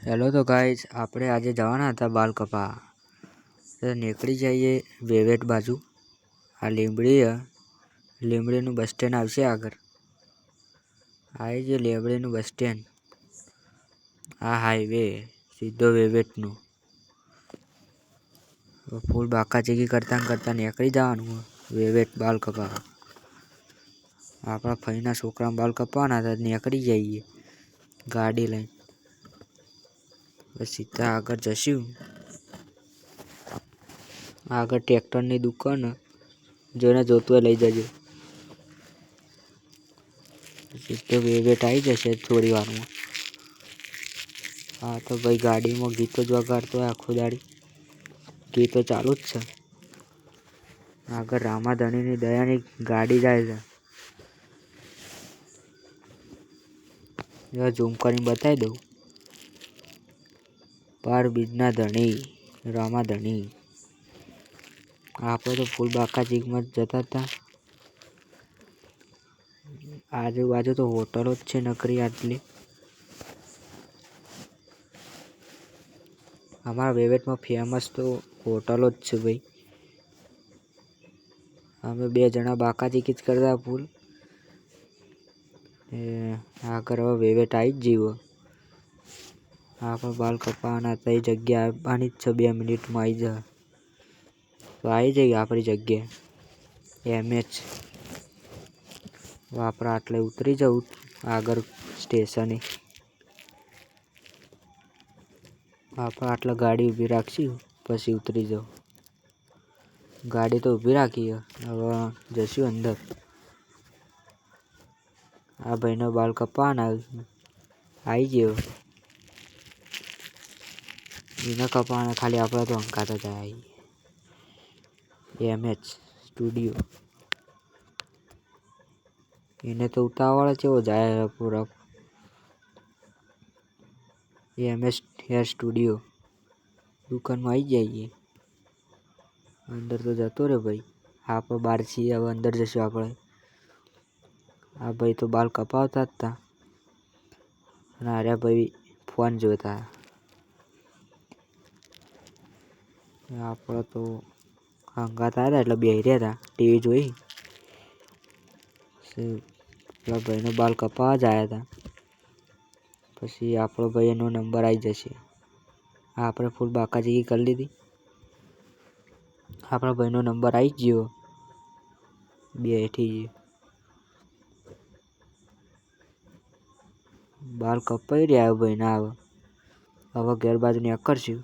Hello તો guys, આપણે આજે જવાના હતા બાલ કપા. તો નીકળી જઈએ વેવેટ બાજુ. આ લીંબડીનું બસ સ્ટેન્ડ આવશે આગળ. આવી જે લીંબડીનું બસ સ્ટેન્ડ, આ હાઈવે સીધો વેવેટનું. ફૂલ બાકાચીકી કરતા નીકળી જવાનું વેવેટ બાલ કપા. આપણા ફઈના છોકરા બાલ કપાવાના હતા, નીકળી જઈએ ગાડી લઈને. બસ સીધા આગળ જશું. આગળ ટ્રેક્ટરની દુકાન, જેને જોતું હોય લઈ જજો. સીધો વેવેટ આવી જશે થોડી વારમાં. હા તો ભાઈ ગાડીમાં ગીતો જ વગાડતો હોય આખો દાડી. ગીતો ચાલુ જ છે. આગળ રામાધણીની દયાની ગાડી જાય છે. ઝૂમ કરીને બતાવી દઉં. પાર બીજના ધણી રામાધણી. આપણે તો ફૂલ બાકાચીકમાં જતા હતા. આજુબાજુ તો હોટલો જ છે નકરી આટલી. અમારા વેવેટમાં ફેમસ તો હોટલો જ છે ભાઈ. અમે 2 જણા બાકાચીકી જ કરતા ફૂલ. આગળ હવે વેવેટ આવી જ જીવો. આપણે બાલ કપાવાના હતા એ જગ્યા આવવાની જ છે, 2 મિનિટમાં આવી જાય. તો આવી જઈએ આપણી જગ્યાએ MH. આપણે આટલે ઉતરી જવું આગળ સ્ટેશને. આપણે આટલે ગાડી ઊભી રાખશું, પછી ઉતરી જાઉં. ગાડી તો ઊભી રાખી હવે જશું અંદર. આ ભાઈનો બાલ કપાવાના આવી ગયો. એને કપાવાના, ખાલી આપણે તો હંકાત જ આવી. MH studio. એને તો ઉતાવળ ચેવો જાય પૂરા. MH હેર સ્ટુડિયો દુકાનમાં આવી જઈએ. અંદર તો જતો રે ભાઈ. આપણે બહાર છીએ, હવે અંદર જશું આપણે. આ ભાઈ તો બાલ કપાવતા જ હતા અને આર્યા ભાઈ ફોન જોતા. આપણે તો હંગાત આવ્યા એટલે બેસી રહ્યા હતા, ટીવી જોઈ. પેલા ભાઈનો બાલ કપાવવા જ આવ્યા હતા. પછી આપણો ભાઈનો નંબર આવી જશે. આપણે ફૂલ બાકાચીકી કરી લીધી. આપણા ભાઈનો નંબર આવી જ ગયો. બેઠી બાલ કપાઈ રહ્યા ભાઈના. હવે ઘેર બાજુ નીકળશું.